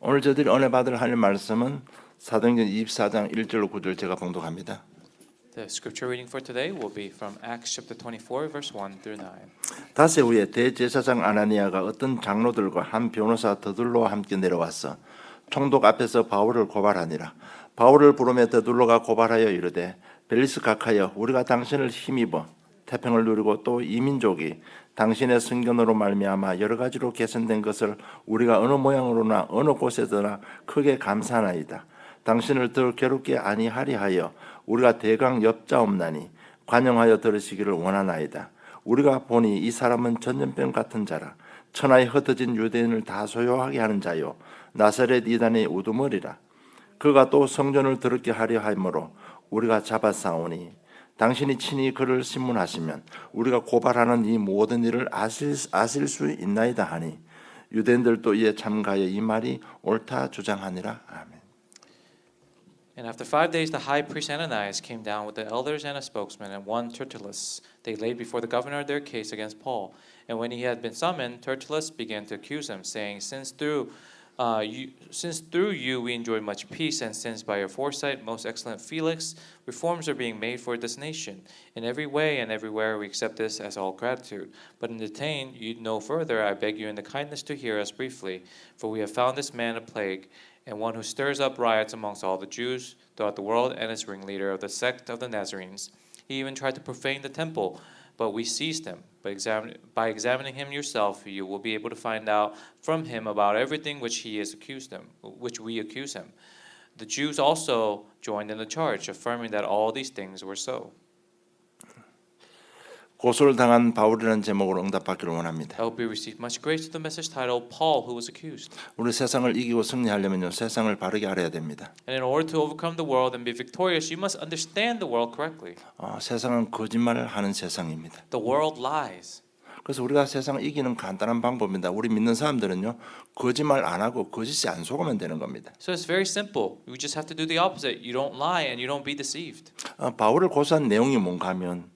오늘 저들이 은혜 받을 할 말씀은 사도행전 24장 1절로 9절 제가 봉독합니다. The scripture reading for today will be from Acts chapter 24 verse 1 through 9. 닷새 후에 대제사장 아나니아가 어떤 장로들과 한 변호사 더둘로와 함께 내려와서 총독 앞에서 바울을 고발하니라. 바울을 부르며 더둘로가 고발하여 이르되 벨리스 각하여 우리가 당신을 힘입어 태평을 누리고 또 이 민족이 당신의 선견으로 말미암아 여러 가지로 개선된 것을 우리가 어느 모양으로나 어느 곳에서나 크게 감사하나이다. 당신을 더 괴롭게 아니하리 하여 우리가 대강 엽자옵나니 관용하여 들으시기를 원하나이다. 우리가 보니 이 사람은 전염병 같은 자라. 천하에 흩어진 유대인을 다 소요하게 하는 자요 나사렛 이단의 우두머리라. 그가 또 성전을 더럽게 하려 하므로 우리가 잡아싸우니 당신이 친히 그를 신문하시면 우리가 고발하는 이 모든 일을 아실 수 있나이다 하니 유대인들도 이에 참가하여 이 말이 옳다 주장하니라. 아멘. And after 5 days, the high priest Ananias came down with the elders and a spokesman and one Tertullus. They laid before the governor their case against Paul. And when he had been summoned, Tertullus began to accuse him, saying, Since through you we enjoy much peace, and since by your foresight, most excellent Felix, reforms are being made for this nation. In every way and everywhere we accept this as all gratitude. But in detain you no further, I beg you in the kindness to hear us briefly, for we have found this man a plague, and one who stirs up riots amongst all the Jews throughout the world, and is ringleader of the sect of the Nazarenes. He even tried to profane the temple, but we seized him. By examining him yourself, you will be able to find out from him about everything which we accuse him. The Jews also joined in the charge, affirming that all these things were so. 고소를 당한 바울이라는 제목으로 응답받기를 원합니다. I hope we receive much grace to the message titled Paul who was accused. 우리 세상을 이기고 승리하려면요 세상을 바르게 알아야 됩니다. And in order to overcome the world and be victorious, you must understand the world correctly. 세상은 거짓말을 하는 세상입니다. The world lies. 그래서 우리가 세상을 이기는 간단한 방법입니다. 우리 믿는 사람들은요 거짓말 안 하고 거짓에 안 속으면 되는 겁니다. So it's very simple. You just have to do the opposite. You don't lie and you don't be deceived. 바울을 고소한 내용이 뭔가 하면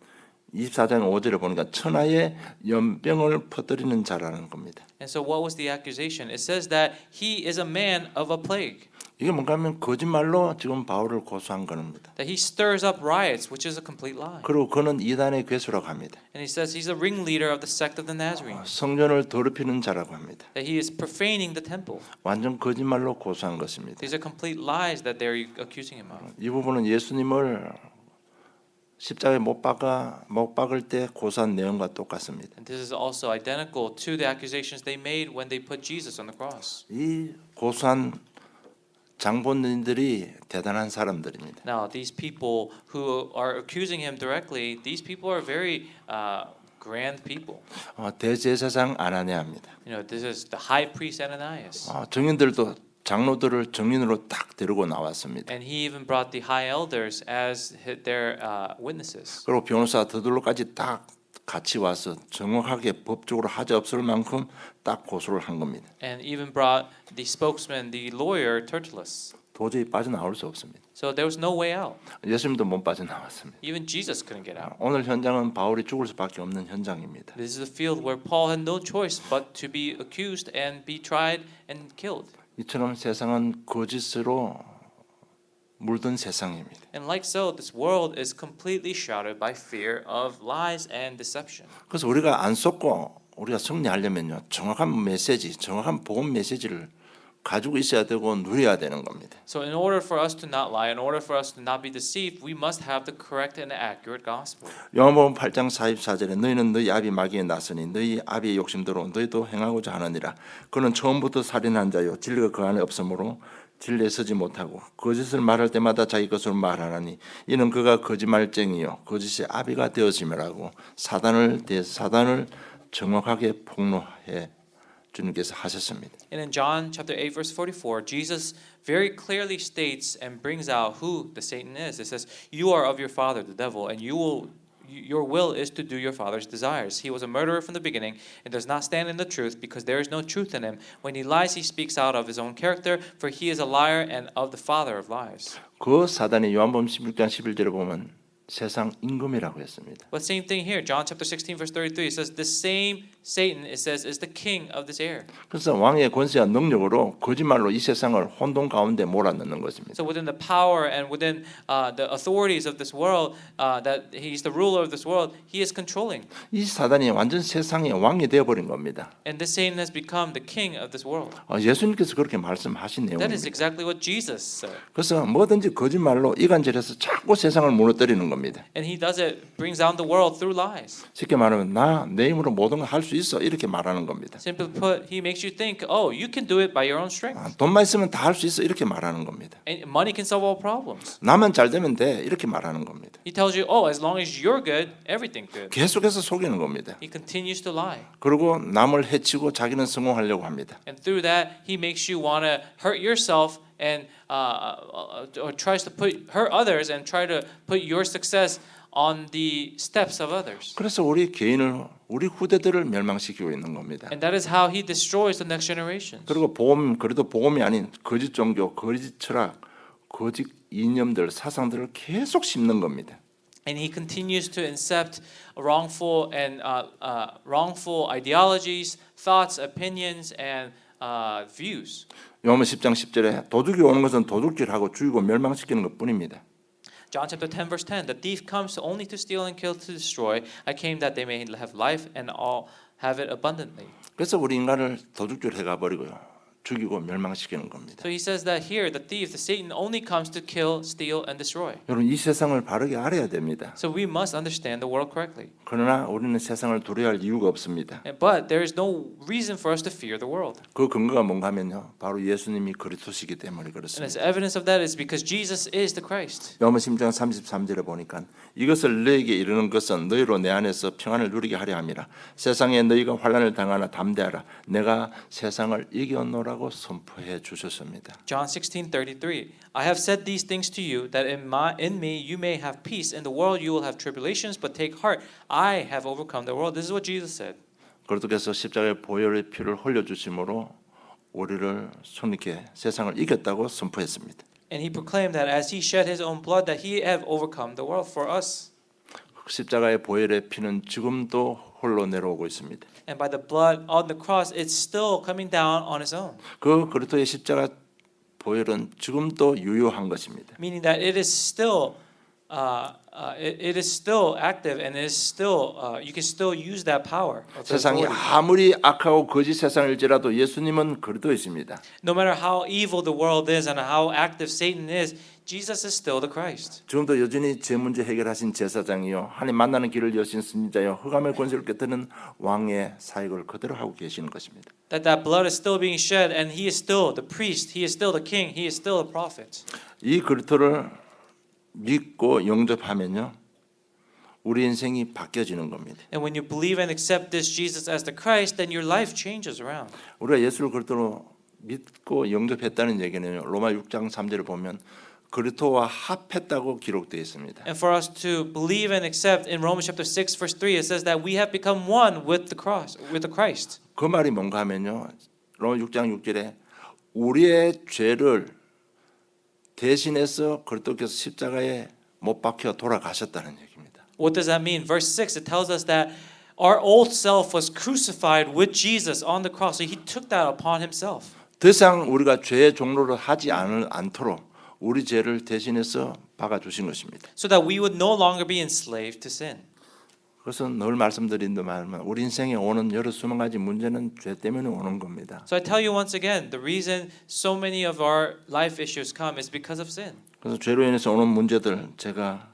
24장 5절에 보니까 천하에 연병을 퍼뜨리는 자라는 겁니다. And so what was the accusation? It says that he is a man of a plague. 이게 뭔가 하면 거짓말로 지금 바울을 고소한 겁니다. That he stirs up riots, which is a complete lie. 그리고 그는 이단의 괴수라고 합니다. And he says he's a ringleader of the sect of the Nazarenes. 성전을 더럽히는 자라고 합니다. That he is profaning the temple. 완전 거짓말로 고소한 것입니다. These are complete lies that they're accusing him of. 이 부분은 예수님을 십자가에 못 박을 때 고소한 내용과 똑같습니다. And this is also identical to the accusations they made when they put Jesus on the cross. 이 고소한 장본인들이 대단한 사람들입니다. Now, these people who are accusing him directly, these people are very grand people. 대제사장 아나니아입니다. You know, this is the high priest Ananias. 증인들도 장로들을 증인으로 딱 데리고 나왔습니다. And he even brought the high elders as their witnesses. 그리고 변호사 더둘로까지 딱 같이 와서 정확하게 법적으로 하자 없을 만큼 딱 고소를 한 겁니다. And even brought the spokesman, the lawyer Tertullus. 도저히 빠져나올 수 없습니다. So there was no way out. 예수님도 못 빠져나왔습니다. Even Jesus couldn't get out. 오늘 현장은 바울이 죽을 수밖에 없는 현장입니다. This is a field where Paul had no choice but to be accused and be tried and killed. 이처럼 세상은 거짓으로 물든 세상입니다. And like so, this world is completely shrouded by fear of lies and deception. 그래서 우리가 안 속고 우리가 승리하려면요 정확한 메시지, 정확한 복음 메시지를 가지고 있어야 되고 누려야 되는 겁니다. So in order for us to not lie, in order for us to not be deceived, we must have the correct and accurate gospel. 요한복음 8장 44절에 너희는 너희 아비 마귀에 났으니 너희 아비의 욕심대로 너희도 행하고자 하느니라. 그는 처음부터 살인한 자요 진리가 그 안에 없으므로 진리에 서지 못하고 거짓을 말할 때마다 자기 것으로 말하나니 이는 그가 거짓말쟁이요 거짓의 아비가 되었음이라고 사단을 정확하게 폭로해 주님께서 하셨습니다. And in John chapter 8 verse 44, Jesus very clearly states and brings out who the Satan is. It says, "You are of your father the devil, and your will is to do your father's desires. He was a murderer from the beginning and does not stand in the truth because there is no truth in him. When he lies, he speaks out of his own character, for he is a liar and of the father of lies." 그 사단이 요한복음 16장 11절에 보면 세상 임금이라고 했습니다. But same thing here, John chapter 16 verse 33, it says the same Satan, it says, is the king of this air. 그래서 왕의 권세와 능력으로 거짓말로 이 세상을 혼돈 가운데 몰아넣는 것입니다. So within the power and within the authorities of this world, that he's the ruler of this world, he is controlling. 이 사단이 완전 세상의 왕이 되어버린 겁니다. And this Satan has become the king of this world. 예수님께서 그렇게 말씀하신 That is 내용입니다. exactly what Jesus said. 그래서 뭐든지 거짓말로 이간질해서 자꾸 세상을 무너뜨리는 겁니다. And he does it, brings down the world through lies. 쉽게 말하면 나 내 힘으로 모든 걸 할 수 있어 이렇게 말하는 겁니다. Simply put, he makes you think, oh, you can do it by your own strength. 돈만 있으면 다 할 수 있어 이렇게 말하는 겁니다. And money can solve all problems. 나만 잘 되면 돼 이렇게 말하는 겁니다. He tells you, oh, as long as you're good, everything's good. 계속해서 속이는 겁니다. He continues to lie. 그리고 남을 해치고 자기는 성공하려고 합니다. And through that, he makes you want to hurt yourself and or tries to hurt others and try to put your success on the steps of others. 그래서 우리 개인을 우리 후대들을 멸망시키고 있는 겁니다. And that is how he destroys the next generations. 그리고 그래도 복음이 아닌 거짓 종교, 거짓 철학, 거짓 이념들, 사상들을 계속 심는 겁니다. And he continues to incept wrongful ideologies, thoughts, opinions, and views. 요한복음 10장 10절에 도둑이 오는 것은 도둑질하고 죽이고 멸망시키는 것뿐입니다. John chapter 10 verse 10, the thief comes only to steal and kill to destroy. I came that they may have life and all have it abundantly. 그래서 우리 인간을 도둑질 해가 버리고요. 죽이고 멸망시키는 겁니다. So he says that here the thief, the Satan only comes to kill, steal and destroy. 여러분 이 세상을 바르게 알아야 됩니다. So we must understand the world correctly. 그러나 우리는 세상을 두려워할 이유가 없습니다. But there is no reason for us to fear the world. 그 근거가 뭔가 하면요. 바로 예수님이 그리스도시기 때문에 And as 그렇습니다. evidence of that is because Jesus is the Christ. 요한복음 10장 33절에 보니까 이것을 너에게 이르는 것은 너희로 내 안에서 평안을 누리게 하려 함이라. 세상에 너희가 환난을 당하나 담대하라. 내가 세상을 이겨노라고 선포해 주셨습니다. John 16:33. I have said these things to you that in me you may have peace. In the world you will have tribulations, but take heart. I have overcome the world. This is what Jesus said. 그리스도께서 십자가의 보혈의 피를 흘려 주심으로 우리를 손쉽게 세상을 이겼다고 선포했습니다. And he proclaimed that as he shed his own blood that he have overcome the world for us. 십자가의 보혈의 피는 지금도 홀로 내려오고 있습니다. And by the blood on the cross it's still coming down on its own. 그 그리스도의 십자가 보혈은 지금도 유효한 것입니다. Meaning that it is still it is still active and it is still you can still use that power. 세상이 아무리 악하고 거짓 세상일지라도 예수님은 그리스도에 있습니다. No matter how evil the world is and how active Satan is, Jesus is still the Christ. 지금도 여전히 제 문제 해결하신 제사장이요 하나님 만나는 길을 여신 선지자요 흑암의 권세를 꿰뜨는 왕의 사역을 그대로 하고 계시는 것입니다. That blood is still being shed and he is still the priest, he is still the king, he is still a prophet. 이 그리스도를 믿고 영접하면요 우리 인생이 바뀌어지는 겁니다. And when you believe and accept this Jesus as the Christ, then your life changes around. 우리가 예수를 그리스도로 믿고 영접했다는 얘기는요 로마 6장 3절을 보면 그리스도와 합했다고 기록되어 있습니다. And for us to believe and accept in Romans chapter 6 verse 3 it says that we have become one with the cross, with the Christ. 그 말이 뭔가 하면요 로마 6장 6절에 우리의 죄를 대신해서 그리스도께서 십자가에 못 박혀 돌아가셨다는 얘기입니다. What does that mean? Verse 6 it tells us that our old self was crucified with Jesus on the cross. So he took that upon himself. 더 이상 우리가 죄의 종로를 하지 않도록 우리 죄를 대신해서 박아 주신 것입니다. So that we would no longer be enslaved to sin. 그래서 늘 말씀드린 말은 우리 인생에 오는 여러 수만 가지 문제는 죄 때문에 오는 겁니다. So I tell you once again, the reason so many of our life issues come is because of sin. 그래서 죄로 인해서 오는 문제들 제가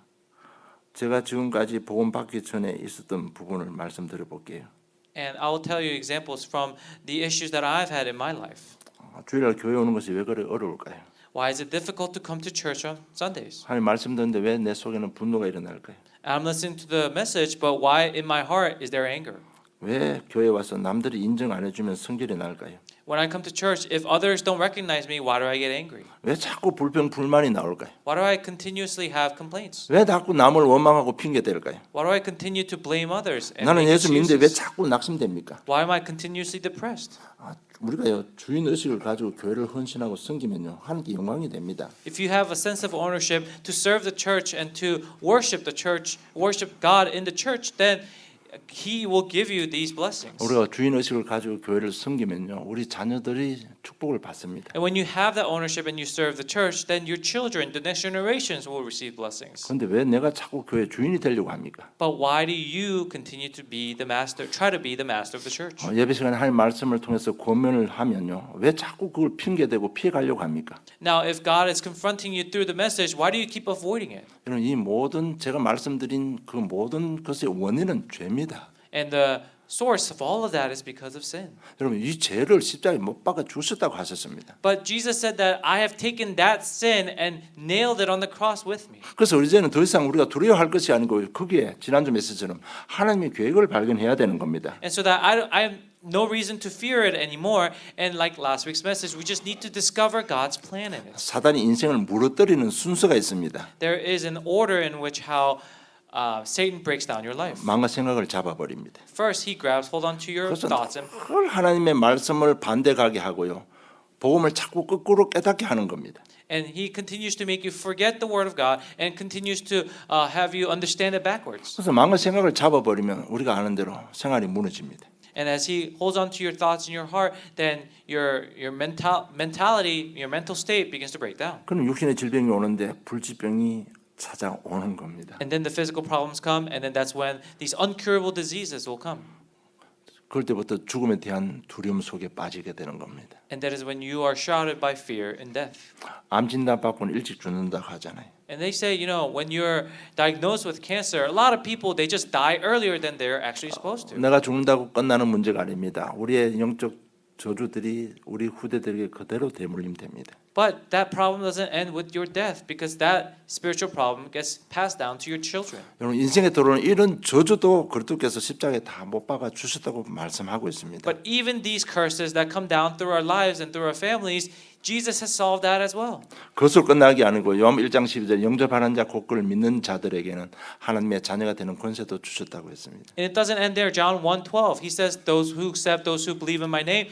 지금까지 복음 받기 전에 있었던 부분을 말씀드려 볼게요. And I will tell you examples from the issues that I've had in my life. 주일날 교회 오는 것이 왜 그래 어려울까요? Why is it difficult to come to church on Sundays? 하나님 말씀 듣는데 왜 내 속에는 분노가 일어날까요? I'm listening to the message, but why in my heart is there anger? 왜 교회 와서 남들이 인정 안 해주면 성질이 날까요? When I come to church, if others don't recognize me, why do I get angry? 왜 자꾸 불평 불만이 나올까요? Why do I continuously have complaints? 왜 자꾸 남을 원망하고 핑계 댈까요? Why do I continue to blame others and 나는 make 예수 믿는데 왜 excuses? 자꾸 낙심됩니까? Why am I continuously depressed? 우리가요 주인 의식을 가지고 교회를 헌신하고 섬기면요 하나님께 영광이 됩니다. If you have a sense of ownership to serve the church and to worship the church, worship God in the church, then He will give you these blessings. 우리가 주인 의식을 가지고 교회를 섬기면요, 우리 자녀들이 축복을 받습니다. And when you have that ownership and you serve the church, then your children, the next generations, will receive blessings. 그런데 왜 내가 자꾸 교회 주인이 되려고 합니까? But why do you continue to be the master, try to be the master of the church? 예배 시간에 하나님 말씀을 통해서 권면을 하면요, 왜 자꾸 그걸 핑계대고 피해가려고 합니까? Now, if God is confronting you through the message, why do you keep avoiding it? 여러분, 이 모든 제가 말씀드린 그 모든 것의 원인은 죄입니다. And the source of all of that is because of sin. 여러분, 이 죄를 십자가에 못 박아 주셨다고 하셨습니다. But Jesus said that I have taken that sin and nailed it on the cross with me. 그래서 우리 이제는 더 이상 우리가 두려워할 것이 아니고 거기에 지난주 메시지처럼 하나님의 계획을 발견해야 되는 겁니다. And so that I have no reason to fear it anymore. And like last week's message, we just need to discover God's plan in it. 사단이 인생을 무너뜨리는 순서가 있습니다. There is an order in which how Satan breaks down your life. 마음과 생각을 잡아버립니다. First, he grabs hold onto your 그것은 thoughts and 늘 하나님의 말씀을 반대가게 하고요, 복음을 자꾸 거꾸로 깨닫게 하는 겁니다. And he continues to make you forget the word of God and continues to have you understand it backwards. 그래서 마음과 생각을 잡아버리면 우리가 아는 대로 생활이 무너집니다. And as he holds on to your thoughts in your heart, then your mentality, your mental state begins to break down. 그럼 육신의 질병이 오는데 불치병이 찾아오는 겁니다. And then the physical problems come, and then that's when these uncurable diseases will come. 그럴 때부터 죽음에 대한 두려움 속에 빠지게 되는 겁니다. And that is when you are shrouded by fear and death. 암 진단 받고는 일찍 죽는다고 하잖아요. And they say, when you're diagnosed with cancer, a lot of people, they just die earlier than they're actually supposed to. 내가 죽는다고 끝나는 문제가 아닙니다. 우리의 영적 저주들이 우리 후대들에게 그대로 대물림 됩니다. But that problem doesn't end with your death because that spiritual problem gets passed down to your children. 여러분, 인생에 들어오는 이런 저주도 그리스도께서 십자가에 다 못 박아 주셨다고 말씀하고 있습니다. But even these curses that come down through our lives and through our families, Jesus has solved that as well. 그것으로 끝나기 아니고 요한 1장 12절 영접하는 자 곧 그를 믿는 자들에게는 하나님의 자녀가 되는 권세도 주셨다고 했습니다. And it doesn't end there. John 1:12, he says, those who believe in my name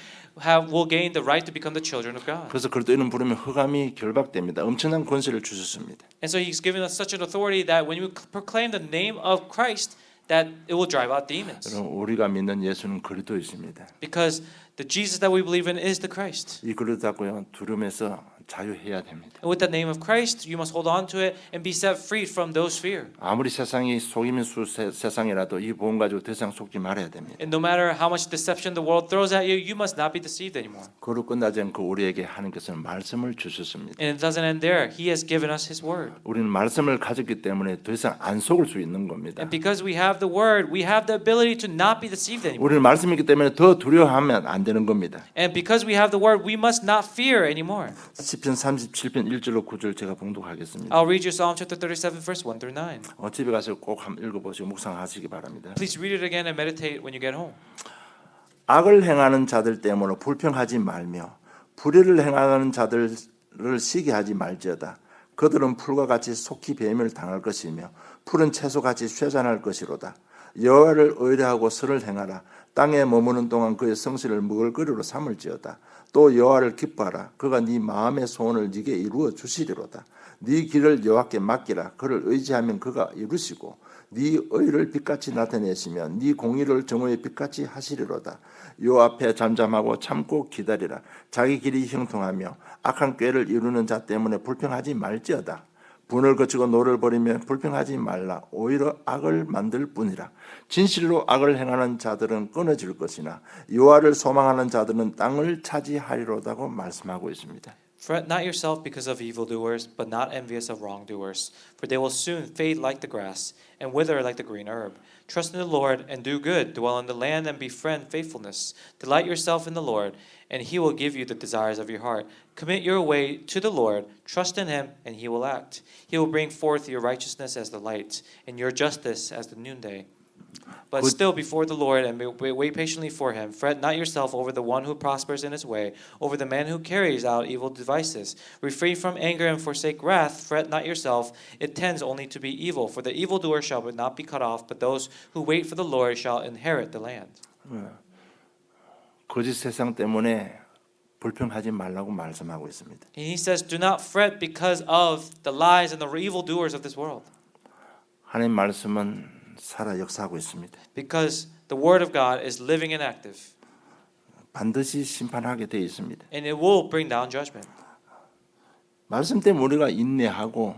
will gain the right to become the children of God. 그래서 그리스도 이름 부르면 흑암이 결박됩니다. 엄청난 권세를 주셨습니다. And so he's given us such an authority that when we proclaim the name of Christ, that it will drive out demons. 여러분, 우리가 믿는 예수는 그리스도이십니다. Because the Jesus that we believe in is the Christ. 이 그리스도 잡고요, 두려움에서 자유해야 됩니다. And with the name of Christ, you must hold on to it and be set free from those fear. 아무리 세상이 속이는 세상이라도 이 복음 가지고 더 이상 속지 말아야 됩니다. And no matter how much deception the world throws at you, you must not be deceived anymore. 그로 끝나지 않고 우리에게 하나님께서는 말씀을 주셨습니다. And it doesn't end there. He has given us His word. 우리는 말씀을 가졌기 때문에 더 이상 안 속을 수 있는 겁니다. And because we have the word, we have the ability to not be deceived anymore. 우리는 말씀이 있기 때문에 더 두려워하면 안 되는 겁니다. And because we have the word, we must not fear anymore. 시편 37편 1절로 9절 제가 봉독하겠습니다. I'll read you Psalm chapter 37, verse 1 through 9. 집에 가서 꼭 한번 읽어보시고 묵상하시기 바랍니다. Please read it again and meditate when you get home. 악을 행하는 자들 때문에 불평하지 말며 불의를 행하는 자들을 시기 하지 말지어다. 그들은 풀과 같이 속히 배임을 당할 것이며 푸른 채소같이 쇠잔할 것이로다. 여호와를 의뢰하고 설을 행하라. 땅에 머무는 동안 그의 성실을 먹을거리로 삼을지어다. 또 여호와를 기뻐하라. 그가 네 마음의 소원을 네게 이루어 주시리로다. 네 길을 여호와께 맡기라. 그를 의지하면 그가 이루시고 네 의를 빛같이 나타내시며 네 공의를 정오의 빛같이 하시리로다. 여호와 앞에 잠잠하고 참고 기다리라. 자기 길이 형통하며 악한 꾀를 이루는 자 때문에 불평하지 말지어다. 분을 거치고 노를 버리며 불평하지 말라. 오히려 악을 만들 뿐이라. 진실로 악을 행하는 자들은 끊어질 것이나 여호와를 소망하는 자들은 땅을 차지하리로다고 말씀하고 있습니다. Fret not yourself because of evildoers, but not envious of wrongdoers, for they will soon fade like the grass and wither like the green herb. Trust in the Lord and do good, dwell in the land and befriend faithfulness. Delight yourself in the Lord, and He will give you the desires of your heart. Commit your way to the Lord, trust in Him, and He will act. He will bring forth your righteousness as the light, and your justice as the noonday. But still before the Lord and wait patiently for Him. Fret not yourself over the one who prospers in his way, over the man who carries out evil devices. Refrain from anger and forsake wrath. Fret not yourself, it tends only to be evil. For the evildoer shall not be cut off, but those who wait for the Lord shall inherit the land. 거짓 세상 때문에 불평하지 말라고 말씀하고 있습니다. And He says, do not fret because of the lies and the evildoers of this world. 하나님 말씀은 살아 역사하고 있습니다. Because the word of God is living and active, 반드시 심판하게 되어 있습니다. and it will bring down judgment. 말씀 때문에 우리가 인내하고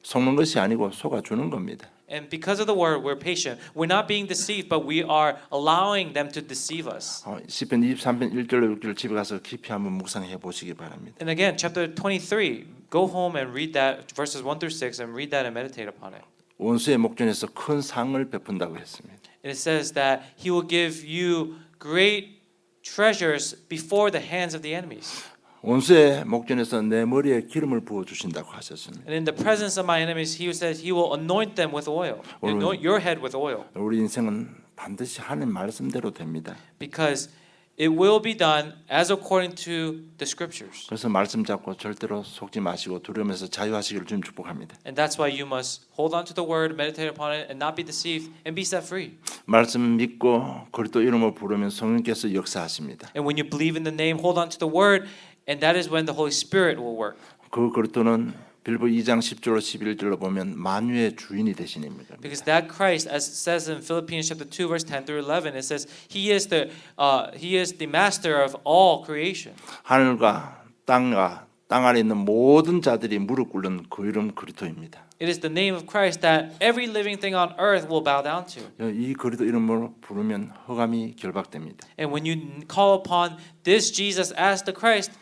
속는 것이 아니고 속아주는 겁니다. And because of the word, we're patient. We're not being deceived, but we are allowing them to deceive us. 시편 23편 1절로 6절 집에 가서 깊이 한번 묵상해 보시기 바랍니다. And again, chapter 23, go home and read that, verses 1 through 6, and read that and meditate upon it. 원수의 목전에서 큰 상을 베푼다고 했습니다. And it says that he will give you great treasures before the hands of the enemies. 원수의 목전에서 내 머리에 기름을 부어 주신다고 하셨습니다. And in the presence of my enemies, he says he will anoint them with oil. Anoint your head with oil. 우리 인생은 반드시 하나님 말씀대로 됩니다. Because it will be done as according to the scriptures. 그래서 말씀 잡고 절대로 속지 마시고 두려움에서 자유하시기를 주님 축복합니다. And that's why you must hold on to the word, meditate upon it, and not be deceived, and be set free. 말씀 믿고 그리스도 이름을 부르면 성령께서 역사하십니다. And when you believe in the name, hold on to the word, and that is when the Holy Spirit will work. 그 그리스도는 빌보 2장 10절로 11절로 보면 만유의 주인이 되시니입니다. Because that Christ, as it says in Philippians chapter 2, verse 10 through 11, it says he is the master of all creation. 하늘과 땅과 땅 아래 있는 모든 자들이 무릎 꿇는 그 이름 그리스도입니다. It is the name of Christ that every living thing on earth will bow down to. 이 그리스도 이름으로 부르면 허감이 결박됩니다. And when you call upon this Jesus as the Christ,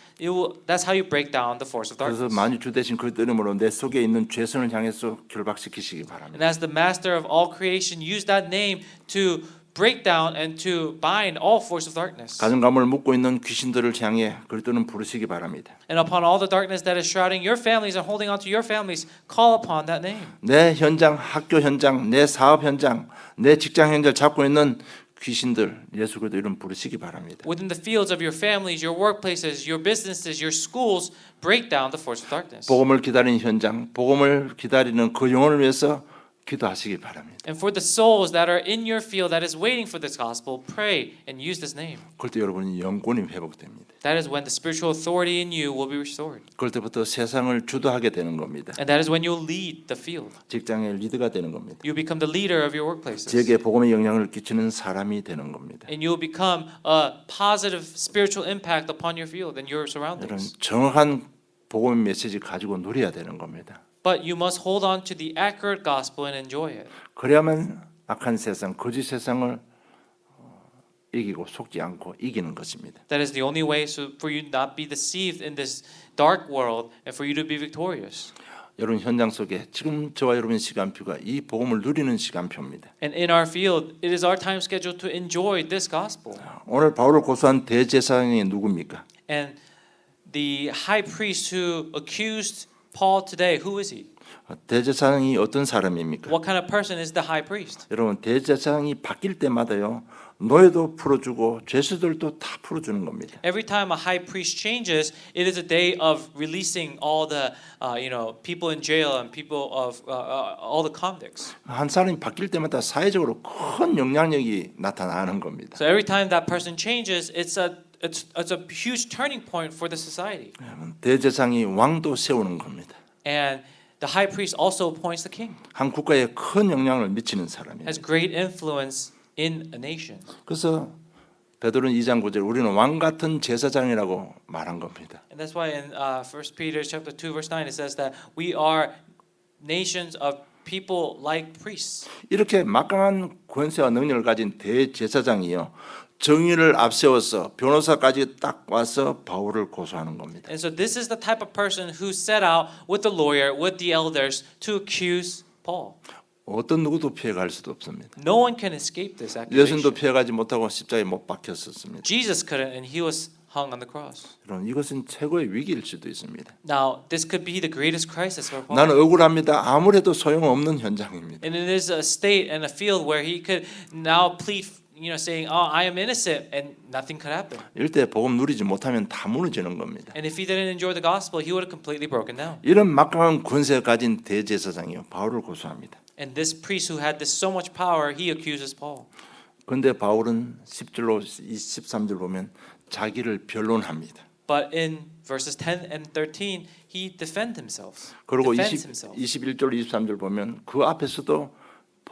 that's how you break down the force of 그래서 darkness. 만유 주 대신 그리스도 이름으로 내 속에 있는 죄선을 향해서 결박시키시기 바랍니다. And as the master of all creation, use that name to break down and to bind all force of darkness. 가정 가문을 묶고 있는 귀신들을 향해 그리스도는 부르시기 바랍니다. And upon all the darkness that is shrouding your families and holding on to your families, call upon that name. 내 현장, 학교 현장, 내 사업 현장, 내 직장 현장을 잡고 있는 귀신들 예수 그리스도 이름 부르시기 바랍니다. Within the fields of your families, your workplaces, your businesses, your schools, break down the force of darkness. 복음을 기다리는 현장, 복음을 기다리는 그 영혼을 위해서 기도하시기 바랍니다. And for the souls that are in your field that is waiting for this gospel, pray and use this name. 그때 여러분이 영권이 회복됩니다. That is when the spiritual authority in you will be restored. 그때부터 세상을 주도하게 되는 겁니다. And that is when you'll lead the field. 직장의 리더가 되는 겁니다. You become the leader of your workplaces. 지역에 복음의 영향을 끼치는 사람이 되는 겁니다. And you'll become a positive spiritual impact upon your field and your 이런 surroundings. 정확한 복음의 메시지 가지고 누려야 되는 겁니다. But you must hold on to the accurate gospel and enjoy it. 그래야만 악한 세상, 거짓 세상을 이기고 속지 않고 이기는 것입니다. That is the only way for you not be deceived in this dark world and for you to be victorious. 여러분 현장 속에 지금 저와 여러분의 시간표가 이 복음을 누리는 시간표입니다. And in our field, it is our time schedule to enjoy this gospel. 오늘 바울을 고소한 대제사장이 누굽니까? And the high priest who accused Paul today, who is he? 대제사장이 어떤 사람입니까? What kind of person is the high priest? 여러분 대제사장이 바뀔 때마다요 노예도 풀어주고 죄수들도 다 풀어주는 겁니다. Every time a high priest changes, it is a day of releasing all the people in jail and people of all the convicts. 한 사람이 바뀔 때마다 사회적으로 큰 영향력이 나타나는 겁니다. So every time that person changes, it's a huge turning point for the society. 대제사장이 왕도 세우는 겁니다. And the high priest also appoints the king. 한 국가에 큰 영향을 미치는 사람이에요. Has great influence in a nation. 그래서 베드로는 2장 9절 우리는 왕 같은 제사장이라고 말한 겁니다. And that's why in 1 Peter chapter 2 verse 9 it says that we are nations of people like priests. 이렇게 막강한 권세와 능력을 가진 대제사장이요. 정의를 앞세워서 변호사까지 딱 와서 바울을 고소하는 겁니다. And so this is the type of person who set out with the lawyer, with the elders to accuse Paul. 어떤 누구도 피해갈 수도 없습니다. No one can escape this 예수님도 accusation. 피해가지 못하고 십자가에 못 박혔었습니다. Jesus couldn't and he was hung on the cross. 여러분 이것은 최고의 위기일 수도 있습니다. Now, this could be the greatest crisis for Paul. 나는 억울합니다. 아무래도 소용없는 현장입니다. And it is a state and a field where he could now plead, saying, "Oh, I am innocent," and nothing could happen. 이럴 때 복음 누리지 못하면 다 무너지는 겁니다. And if he didn't enjoy the gospel, he would have completely broken down. 이런 막강한 권세 가진 대제사장이요 바울을 고소합니다. And this priest who had this so much power, he accuses Paul. 그런데 바울은 10절로 13절 보면 자기를 변론합니다. But in verses 10 and 13, he defends himself. 그리고 Defends himself. 21절 23절 보면 그 앞에서도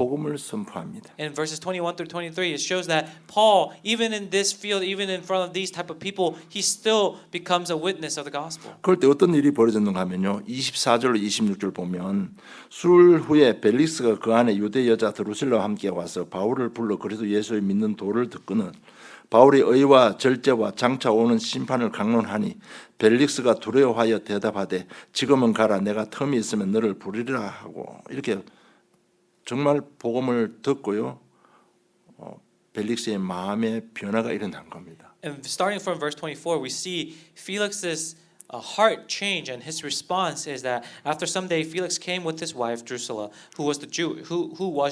복음을 선포합니다. In verses 21 through 23, it shows that Paul, even in this field, even in front of these type of people, he still becomes a witness of the gospel. 그럴 때 어떤 일이 벌어졌는가 하면요. 24절 26절 보면 술 후에 벨릭스가 그 안에 유대 여자 드루실라와 함께 와서 바울을 불러 그리스도 예수의 믿는 도를 듣고는 바울의 의와 절제와 장차 오는 심판을 강론하니 벨릭스가 두려워하여 대답하되 지금은 가라 내가 텀이 있으면 너를 부르리라 하고 이렇게 정말 복음을 듣고요. 벨릭스의 마음의 변화가 일어난 겁니다. And starting from verse 24, we see Felix's heart change, and his response is that after some day Felix came with his wife Drusilla, who was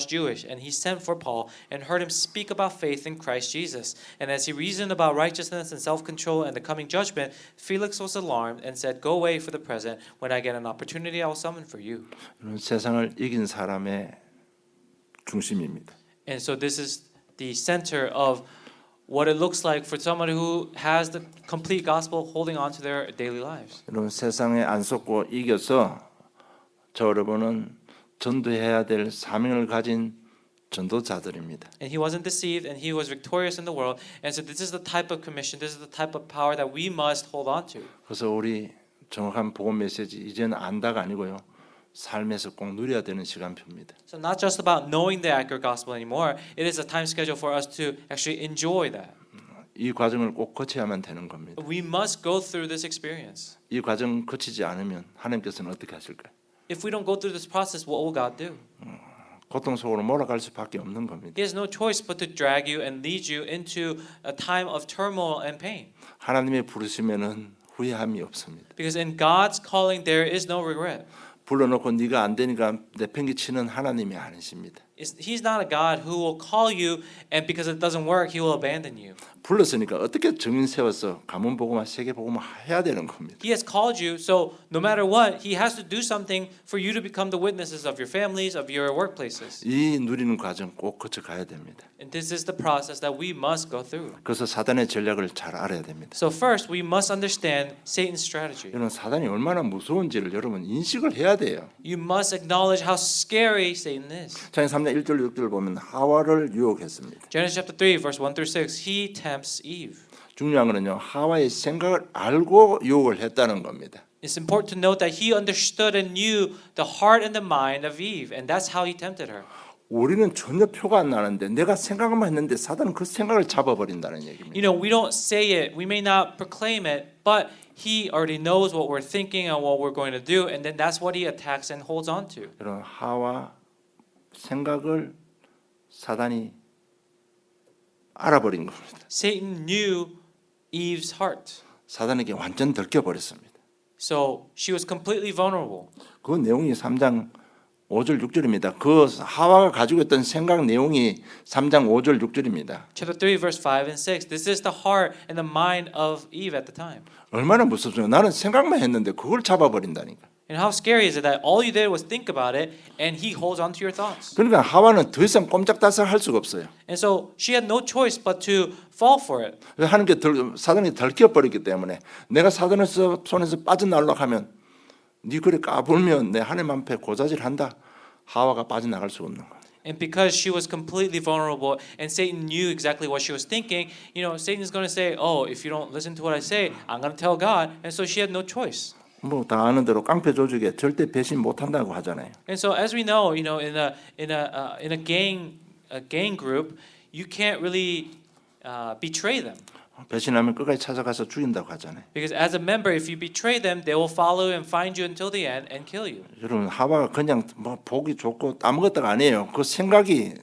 Jewish, and he sent for Paul and heard him speak about faith in Christ Jesus. And as he reasoned about righteousness and self-control and the coming judgment, Felix was alarmed and said, "Go away for the present. When I get an opportunity, I will summon for you." 세상을 이긴 사람의 중심입니다. And so this is the center of what it looks like for someone who has the complete gospel holding on to their daily lives. 여러분 세상에 안 속고 이겨서 저 여러분은 전도해야 될 사명을 가진 전도자들입니다. And he wasn't deceived, and he was victorious in the world. And so this is the type of commission, this is the type of power that we must hold on to. 그래서 우리 정확한 복음 메시지 이제는 안다가 아니고요. 삶에서 꼭 누려야 되는 시간표입니다. So not just about knowing the accurate gospel anymore, it is a time schedule for us to actually enjoy that. 이 과정을 꼭 거쳐야만 되는 겁니다. We must go through this experience. 이 과정 거치지 않으면 하나님께서는 어떻게 하실까요? If we don't go through this process, what will God do? 고통 속으로 몰아갈 수밖에 없는 겁니다. He has no choice but to drag you and lead you into a time of turmoil and pain. 하나님의 부르심에는 후회함이 없습니다. Because in God's calling there is no regret. 불러놓고 네가 안 되니까 내팽개치는 하나님이 아니십니다. He's not a God who will call you and because it doesn't work, he will abandon you. 불렀으니까 어떻게 정인 세워서 가문 복음화 세계 복음화 해야 되는 겁니다. He has called you, so no matter what, he has to do something for you to become the witnesses of your families, of your workplaces. 이 누리는 과정 꼭 거쳐 가야 됩니다. And this is the process that we must go through. 그래서 사단의 전략을 잘 알아야 됩니다. So first, we must understand Satan's strategy. 여러분 사단이 얼마나 무서운지를 여러분 인식을 해야 돼요. You must acknowledge how scary Satan is. 창세기 3장 1절 6절 보면 하와를 유혹했습니다. Genesis chapter 3, verse 1 through 6, he tempts Eve. 중요한 거는요. 하와의 생각을 알고 유혹을 했다는 겁니다. It's important to note that he understood and knew the heart and the mind of Eve, and that's how he tempted her. 우리는 전혀 표가 안 나는데 내가 생각만 했는데 사단은 그 생각을 잡아버린다는 얘기입니다. You know, we don't say it, we may not proclaim it, but he already knows what we're thinking and what we're going to do, and then that's what he attacks and holds on to. 여러분 하와 생각을 사단이 알아버린 겁니다. Satan knew Eve's heart, 사단에게 완전 들켜버렸습니다. so she was completely vulnerable. 그 내용이 3장 5절 6절입니다. 그 하와가 가지고 있던 생각 내용이 3장 5절 6절입니다. Chapter 3, verse 5 and 6. This is the heart and the mind of Eve at the time. 얼마나 무섭습니까? 나는 생각만 했는데 그걸 잡아버린다니까. And how scary is it that all you did was think about it and he holds on to your thoughts? 그러니까 하와는 더 이상 꼼짝달싹 할 수가 없어요. And so she had no choice but to fall for it. 하나님께 사단이 들켜버렸기 때문에 내가 사단의 손에서 빠져나오려고 하면 네 그래 까불면 내 하나님 앞에 고자질한다. 하와가 빠져나갈 수가 없는 거예요. And because she was completely vulnerable and Satan knew exactly what she was thinking, you know, Satan's going to say, "Oh, if you don't listen to what I say, I'm going to tell God." And so she had no choice. 뭐 다 아는 대로 깡패 조직에 절대 배신 못한다고 하잖아요. And so as we know, you know, in a gang group, you can't really betray them. 배신하면 끝까지 찾아가서 죽인다고 하잖아요. Because as a member, if you betray them, they will follow and find you until the end and kill you. 여러분 하와가 그냥 뭐 보기 좋고 아무것도가 아니에요. 그 생각이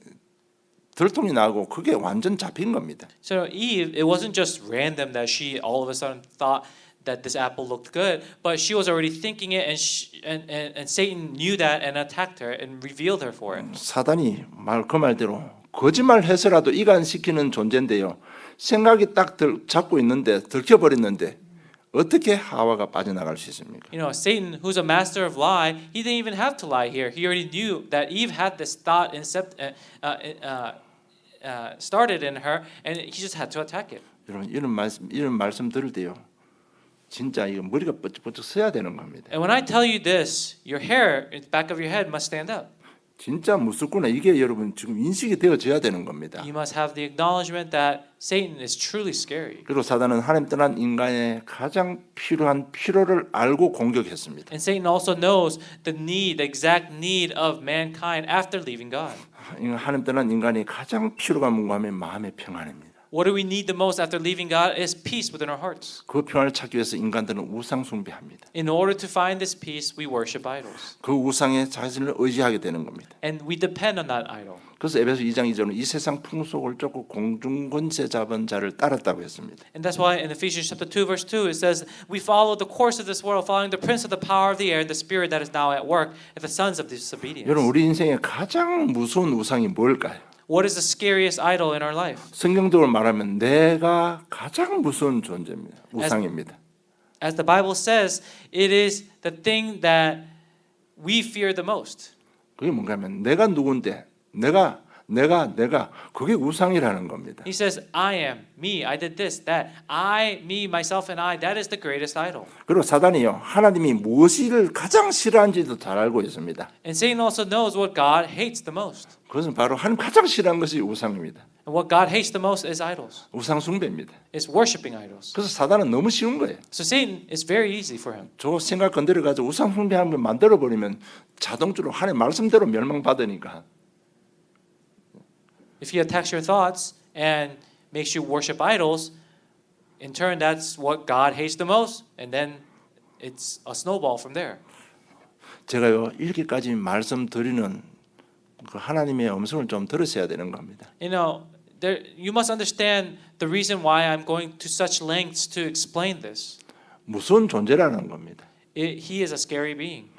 들통이 나고 그게 완전 잡힌 겁니다. So Eve, it wasn't just random that she all of a sudden thought that this apple looked good, but she was already thinking it, and Satan knew that and attacked her and revealed her for it. 사단이 그 말대로 거짓말해서라도 이간시키는 존재인데요. 생각이 딱 잡고 있는데 들켜버렸는데 어떻게 하와가 빠져나갈 수 있습니까? You know, Satan, who's a master of lie, he didn't even have to lie here. He already knew that Eve had this thought started in her, and he just had to attack it. 여러분 이런 말씀 들을 때요. 진짜 이거 머리가 뻗쩍뻗쩍 서야 되는 겁니다. And when I tell you this, your hair in the back of your head must stand up. 진짜 무섭구나. 이게 여러분 지금 인식이 되어져야 되는 겁니다. You must have the acknowledgement that Satan is truly scary. 그리고 사단은 하나님 떠난 인간의 가장 필요한 필요를 알고 공격했습니다. And Satan also knows the exact need of mankind after leaving God. 하나님 떠난 인간이 가장 필요가 뭔가 하면 마음의 평안입니다. What do we need the most after leaving God is peace within our hearts. 그 평안을 찾기 위해서 인간들은 우상 숭배합니다. In order to find this peace, we worship idols. 그 우상에 자신을 의지하게 되는 겁니다. And we depend on that idol. 그래서 에베소 2장 2절은 이 세상 풍속을 쫓고 공중 권세 잡은 자를 따랐다고 했습니다. And that's why in Ephesians chapter 2 verse 2 it says, "We follow the course of this world, following the prince of the power of the air and the spirit that is now at work, and the sons of disobedience." 여러분 우리 인생의 가장 무서운 우상이 뭘까요? What is the scariest idol in our life? 성경적으로 말하면 내가 가장 무서운 존재입니다. 우상입니다. As the Bible says, it is the thing that we fear the most. 그게 뭔가 하면 내가 누군데 내가 그게 우상이라는 겁니다. He says, I am, me, I did this, that, I, me, myself, and I, that is the greatest idol. 그리고 사단이요 하나님이 무엇을 가장 싫어하는지도 잘 알고 있습니다. And Satan also knows what God hates the most. 그것은 바로 하나님 가장 싫어하는 것이 우상입니다. And what God hates the most is idols. 우상 숭배입니다. It's worshiping idols. 그래서 사단은 너무 쉬운 거예요. So Satan is very easy for him. 저 생각 건드려 가지고 우상 숭배하는 걸 만들어 버리면 자동적으로 하나님 말씀대로 멸망받으니까. If he attacks your thoughts and makes you worship idols, in turn that's what God hates the most, and then it's a snowball from there. 제가요 이렇게까지 말씀드리는 그 하나님의 음성을 좀 들으셔야 되는 겁니다. You know, you must understand the reason why I'm going to such lengths to explain this. 무서운 존재라는 겁니다. He is a scary being.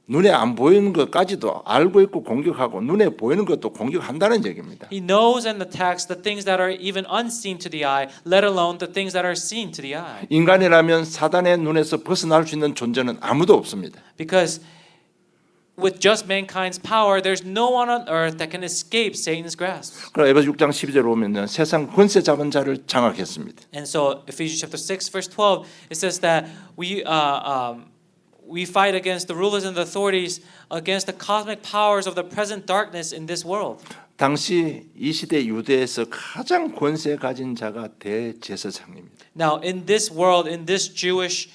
눈에 안 보이는 것까지도 알고 있고 공격하고 눈에 보이는 것도 공격한다는 얘기입니다. He knows and attacks the things that are even unseen to the eye, let alone the things that are seen to the eye. 인간이라면 사단의 눈에서 벗어날 수 있는 존재는 아무도 없습니다. Because with just mankind's power, there's no one on earth that can escape Satan's grasp. 그럼 에베소 6장 12절 보면은 세상 권세 잡은 자를 장악했습니다. And so Ephesians chapter 6 verse 12 it says that we fight against the rulers and the authorities, against the cosmic powers of the present darkness in this world. 당시 이 시대 유대에서 가장 권세 가진 자가 대제사장입니다. Now in this world, in this Jewish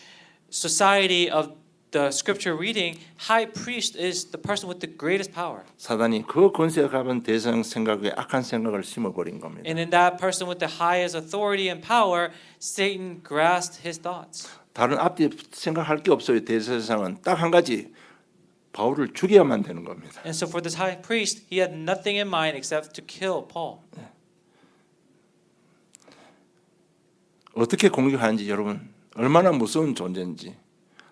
society of the scripture reading, high priest is the person with the greatest power. 사단이 그 권세가 가진 대제사장 생각에 악한 생각을 심어버린 겁니다. And in that person with the highest authority and power, Satan grasped his thoughts. 다른 앞뒤 생각할 게 없어요. 대제사장은 딱 한 가지 바울을 죽여야만 되는 겁니다. And so for this high priest, he had nothing in mind except to kill Paul. 어떻게 공격하는지 여러분 얼마나 무서운 존재인지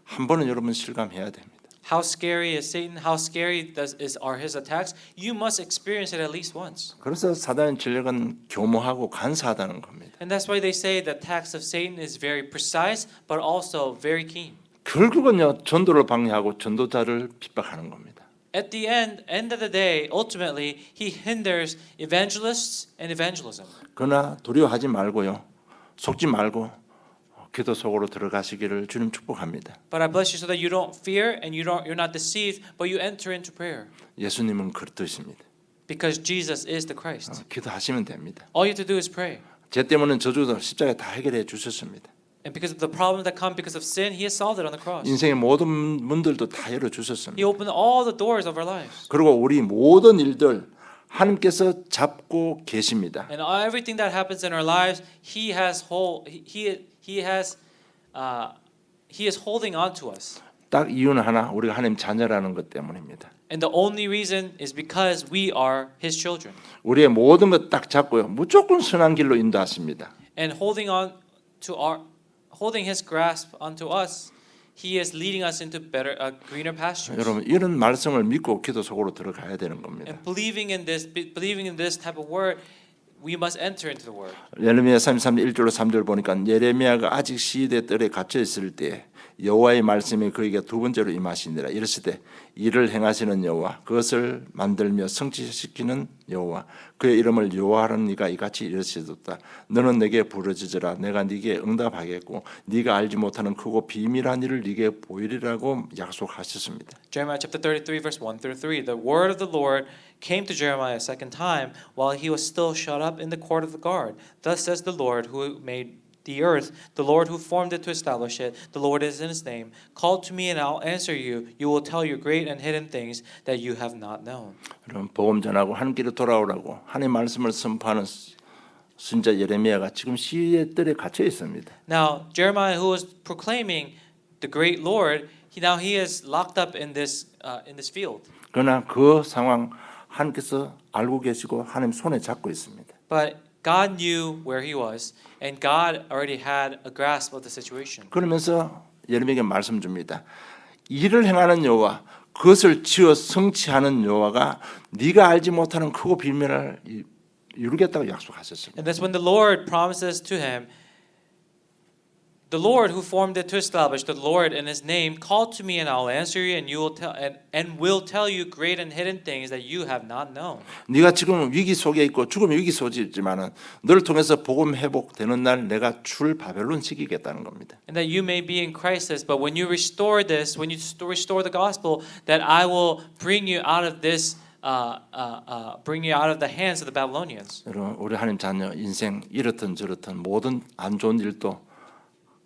한 번은 여러분 실감해야 됩니다. How scary is Satan? How scary are his attacks? You must experience it at least once. 그래서 사단의 전략은 교모하고 간사하다는 겁니다. And that's why they say the attacks of Satan is very precise, but also very keen. 결국은요 전도를 방해하고 전도자를 핍박하는 겁니다. At the end of the day, ultimately, he hinders evangelists and evangelism. 그러나 두려워하지 말고요, 속지 말고 기도 속으로 들어가시기를 주님 축복합니다. But I bless you so that you don't fear and you're not deceived, but you enter into prayer. 예수님은 그렇듯입니다. Because Jesus is the Christ. 기도하시면 됩니다. All you have to do is pray. 죄 때문에 저주도 십자가에 다 해결해 주셨습니다. And because of the problems that come because of sin, He has solved it on the cross. 인생의 모든 문들도 다 열어 주셨습니다. He opened all the doors of our lives. 그리고 우리 모든 일들 하나님께서 잡고 계십니다. And everything that happens in our lives, He is holding on to us. 딱 이유는 하나, 우리가 하나님 자녀라는 것 때문입니다. And the only reason is because we are His children. 우리의 모든 것 딱 잡고요, 무조건 선한 길로 인도하십니다. And holding His grasp onto us, He is leading us into better, greener pastures. 여러분 이런 말씀을 믿고 기도 속으로 들어가야 되는 겁니다. And believing in this type of word, we must enter into the word. 예레미야 33장 1절로 3절 보니까 예레미야가 아직 시대 뜰에 갇혀 있을 때 여호와의 말씀이 그에게 두 번째로 임하시니라. 이르시되 이를 행하시는 여호와 그것을 만들며 성취시키는 여호와 그의 이름을 여호와라는 이가 이같이 이르시도다. 너는 내게 부르짖으라. 내가 네게 응답하겠고 네가 알지 못하는 크고 비밀한 일을 네게 보이리라고 약속하셨습니다. Jeremiah chapter 33 verse 1 through 3. The word of the Lord came to Jeremiah a second time while he was still shut up in the court of the guard. Thus says the Lord who made the earth, the Lord who formed it to establish it, the Lord is in his name. Call to me and I'll answer you. You will tell you great and hidden things that you have not known. 여러분 복음 전하고 하나님께로 돌아오라고 하나님의 말씀을 선포하는 선지자 예레미야가 지금 시의 뜰에 갇혀 있습니다. Now Jeremiah, who was proclaiming the great Lord, he is locked up in this field. 그러나 그 상황 하나님께서 알고 계시고 하나님 손에 잡고 있습니다. But God knew where he was, and God already had a grasp of the situation. 그러면서 예레미야에게 말씀 줍니다. 일을 행하는 여호와 그것을 지어 성취하는 여호와가 네가 알지 못하는 크고 비밀을 이루겠다고 약속하셨습니다. And that's when the Lord promises to him, the Lord who formed it to establish, the Lord in his name, call to me and I'll answer you and you will tell you great and hidden things that you have not known. 네가 지금 위기 속에 있고 죽음의 위기 속에 있지만은 너를 통해서 복음 회복되는 날 내가 출 바벨론 시키겠다는 겁니다. And that you may be in crisis, but when you restore this, when you restore the gospel, that I will bring you out of this bring you out of the hands of the Babylonians. 여러분 우리 하나님 자녀 인생 이렇든 저렇든 모든 안 좋은 일도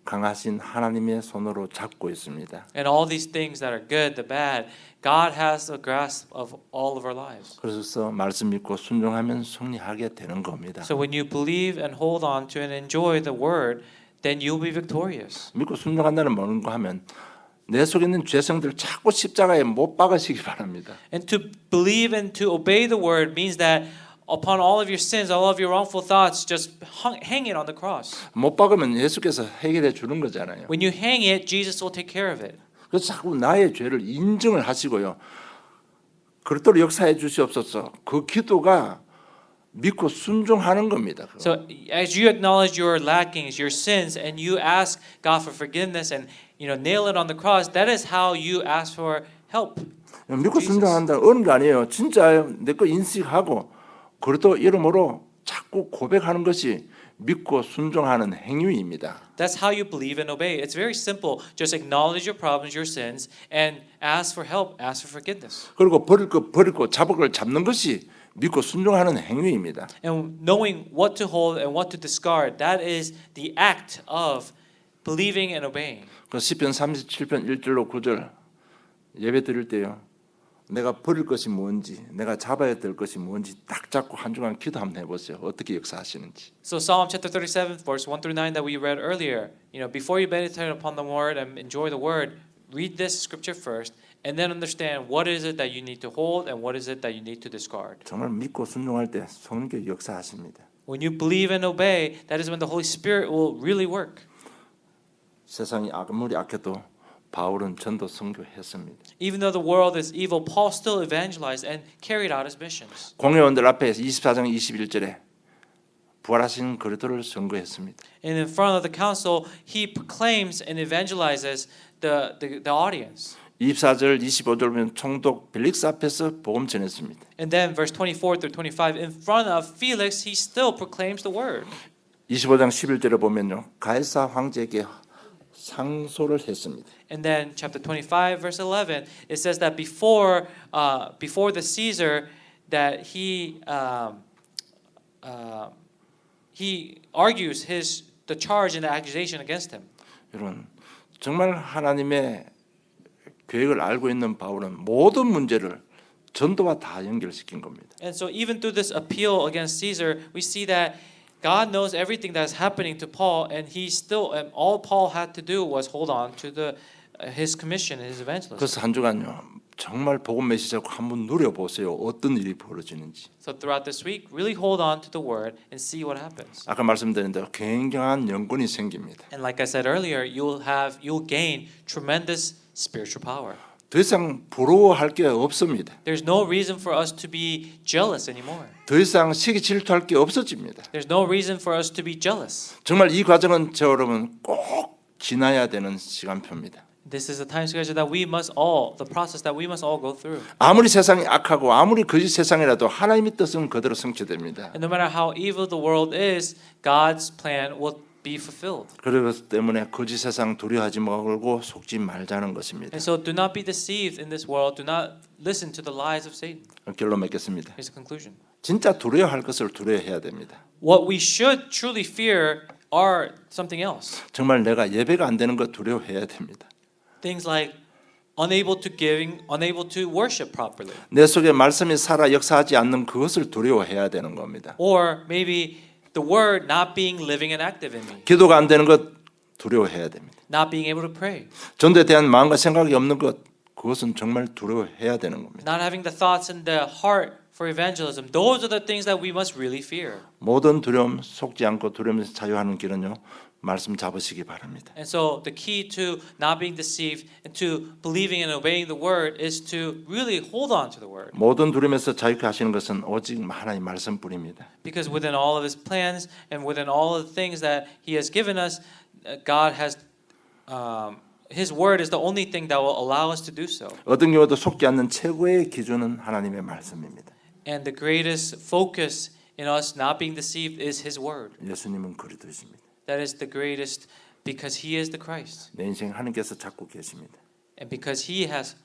강하신 하나님의 손으로 잡고 있습니다. And all these things that are good, the bad, God has a grasp of all of our lives. 그래서 말씀 믿고 순종하면 승리하게 되는 겁니다. So when you believe and hold on to and enjoy the word, then you'll be victorious. 믿고 순종한다는 뭔가 하면 내 속에 있는 죄성들 자꾸 십자가에 못 박으시기 바랍니다. And to believe and to obey the word means that upon all of your sins, all of your wrongful thoughts, just hang it on the cross. 못 박으면 예수께서 해결해 주는 거잖아요. When you hang it, Jesus will take care of it. 그래서 자꾸 나의 죄를 인정을 하시고요. 그렇도록 역사해 주시옵소서. 그 기도가 믿고 순종하는 겁니다. So as you acknowledge your lackings, your sins, and you ask God for forgiveness and nail it on the cross, that is how you ask for help. 믿고 순종한다 어려운 거 아니에요. 진짜 내 거 인식하고 그리스도 이름으로 자꾸 고백하는 것이 믿고 순종하는 행위입니다. That's how you believe and obey. It's very simple. Just acknowledge your problems, your sins, and ask for help, ask for forgiveness. 그리고 버릴 거 버리고 잡을 걸 잡는 것이 믿고 순종하는 행위입니다. And knowing what to hold and what to discard, that is the act of believing and obeying. 그 시편 37편 1절로 9절 예배 드릴 때요. 내가 버릴 것이 뭔지, 내가 잡아야 될 것이 뭔지 딱 잡고 한 주간 기도 한번 해보세요. 어떻게 역사하시는지. So Psalm chapter 37, verse 1 through 9 that we read earlier, before you meditate upon the word and enjoy the word, read this scripture first, and then understand what is it that you need to hold and what is it that you need to discard. 정말 믿고 순종할 때 성령께서 역사하십니다. When you believe and obey, that is when the Holy Spirit will really work. 세상이 아무리 악해도 바울은 전도 선교했습니다. Even though the world is evil, Paul still evangelized and carried out his missions. 공회원들 앞에 24장 21절에 부활하신 그리스도를 선고했습니다. And in front of the council, he proclaims and evangelizes the audience. 24절 25절 보면 총독 벨릭스 앞에서 복음 전했습니다. And then verse 24 through 25, in front of Felix, he still proclaims the word. 25장 11절에 보면요. 가이사 황제에게 상소를 했습니다. And then chapter 25 verse 11, it says that before the Caesar that he argues the charge and the accusation against him. 여러분 정말 하나님의 계획을 알고 있는 바울은 모든 문제를 전도와 다 연결시킨 겁니다. And so even through this appeal against Caesar, we see that God knows everything that's happening to Paul, and all Paul had to do was hold on to his commission and his evangelism. 그래서 한 주간요 정말 복음 메시지하고 한번 누려보세요. 어떤 일이 벌어지는지. So throughout this week, really hold on to the word and see what happens. 아까 말씀드린 대로 굉장한 영권이 생깁니다. And like I said earlier, you'll gain tremendous spiritual power. 더 이상 부러워할 게 없습니다. There's no reason for us to be jealous anymore. 더 이상 시기 질투할 게 없어집니다. There's no reason for us to be jealous. 정말 이 과정은 저 여러분 꼭 지나야 되는 시간표입니다. This is a time schedule that we must all, the process that we must all go through. 아무리 세상이 악하고 아무리 거짓 세상이라도 하나님의 뜻은 그대로 성취됩니다. And no matter how evil the world is, God's plan will be fulfilled. 그렇기 때문에 거짓 세상 두려워하지 말고 속지 말자는 것입니다. And so do not be deceived in this world. Do not listen to the lies of Satan. 결론 맺겠습니다. Here's the conclusion. 진짜 두려워할 것을 두려워해야 됩니다. What we should truly fear are something else. 정말 내가 예배가 안 되는 거 두려워해야 됩니다. Things like unable to worship properly. 내 속에 말씀이 살아 역사하지 않는 그것을 두려워해야 되는 겁니다. Or maybe the word not being living and active in me. 기도가 안 되는 것 두려워해야 됩니다. Not being able to pray. 전도에 대한 마음과 생각이 없는 것 그것은 정말 두려워해야 되는 겁니다. Not having the thoughts and the heart for evangelism. Those are the things that we must really fear. 모든 두려움 속지 않고 두려움에서 자유하는 길은요. 말씀 잡으시기 바랍니다. And so the key to not being deceived and to believing and obeying the word is to really hold on to the word. 모든 두려움에서 자유케 하시는 것은 오직 하나님 말씀뿐입니다. Because within all of his plans and within all of the things that he has given us, God has his word is the only thing that will allow us to do so. 어떤 경우도 속지 않는 최고의 기준은 하나님의 말씀입니다. And the greatest focus in us not being deceived is his word. 예수님은 그리스도이십니다. That is the greatest because he is the Christ. 내 인생 하나님께서 잡고 계십니다. And because he is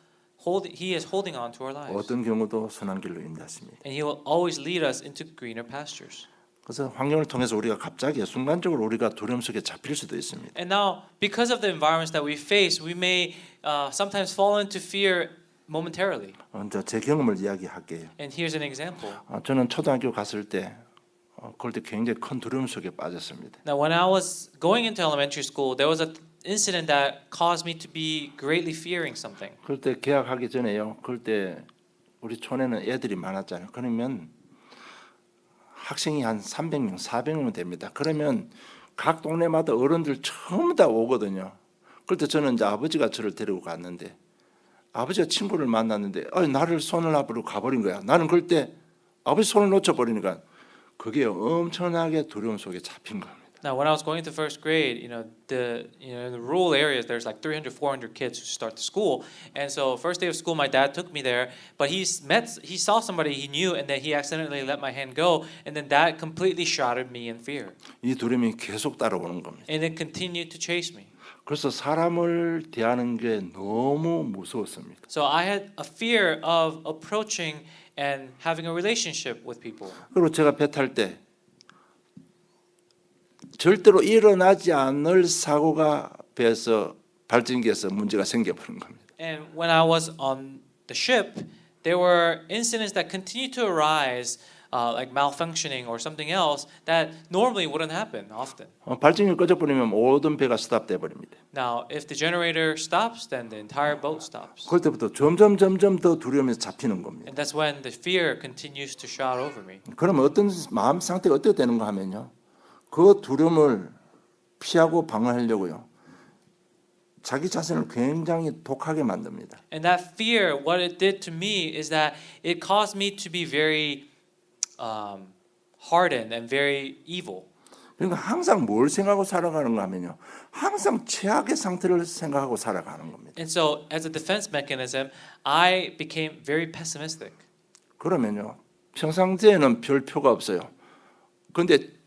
holding on to our lives. 어떤 경우도 선한 길로 인도하십니다. And he will always lead us into greener pastures. 그래서 환경을 통해서 우리가 갑자기 순간적으로 우리가 두려움 속에 잡힐 수도 있습니다. And now because of the environments that we face, we may sometimes fall into fear momentarily. 제 경험을 이야기할게요. And here's an example. 저는 초등학교 갔을 때 그럴 때 굉장히 큰 두려움 속에 빠졌습니다. Now when I was going into elementary school, there was an incident that caused me to be greatly fearing something. 그럴 때 개학하기 전에요. 그럴 때 우리 촌에는 애들이 많았잖아요. 그러면 학생이 한 300명, 400명 됩니다. 그러면 각 동네마다 어른들 전부 다 오거든요. 그럴 때 저는 이제 아버지가 저를 데리고 갔는데 아버지가 친구를 만났는데 나를 손을 앞으로 가버린 거야. 나는 그럴 때 아버지 손을 놓쳐버리니까 그게 엄청나게 두려움 속에 잡힌 겁니다. Now, when I was going to first grade, in the rural areas, there's like 300, 400 kids who start the school, and so first day of school, my dad took me there, but he saw somebody he knew, and then he accidentally let my hand go, and then that completely shrouded me in fear, 이 두려움이 계속 따라오는 겁니다. and it continued to chase me. 그래서 사람을 대하는 게 너무 무서웠습니다. So I had a fear of approaching and having a relationship with people. 그리고 제가 배 탈 때 절대로 일어나지 않을 사고가 배에서 발전기에서 문제가 생겨버린 겁니다. And when I was on the ship, there were incidents that continued to arise, like malfunctioning or something else that normally wouldn't happen often. 발전기 꺼져버리면 모든 배가 스탑돼 버립니다. Now, if the generator stops, then the entire boat stops. 그럴 때부터 점점 더 두려움에 잡히는 겁니다. And that's when the fear continues to shroud over me. 그러면 어떤 마음 상태가 어떻게 되는가 하면요. 그 두려움을 피하고 방어하려고요. 자기 자신을 굉장히 독하게 만듭니다. And that fear, what it did to me is that it caused me to be very hardened and very evil. 그러니까 항상 뭘 생각하고 살아가는가 하면요. 항상 최악의 상태를 생각하고 살아가는 겁니다. And so, as a defense mechanism, I became very pessimistic. 그러면요. 평상시에는 별 표가 없어요. 그런데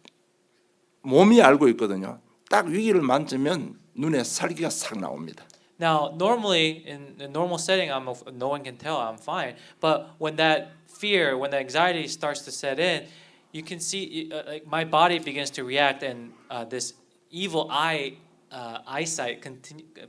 몸이 알고 있거든요. 딱 위기를 만지면 눈에 살기가 싹 나옵니다. Now, normally in a normal setting, no one can tell I'm fine. But when that fear, when the anxiety starts to set in, you can see like my body begins to react, and this evil eyesight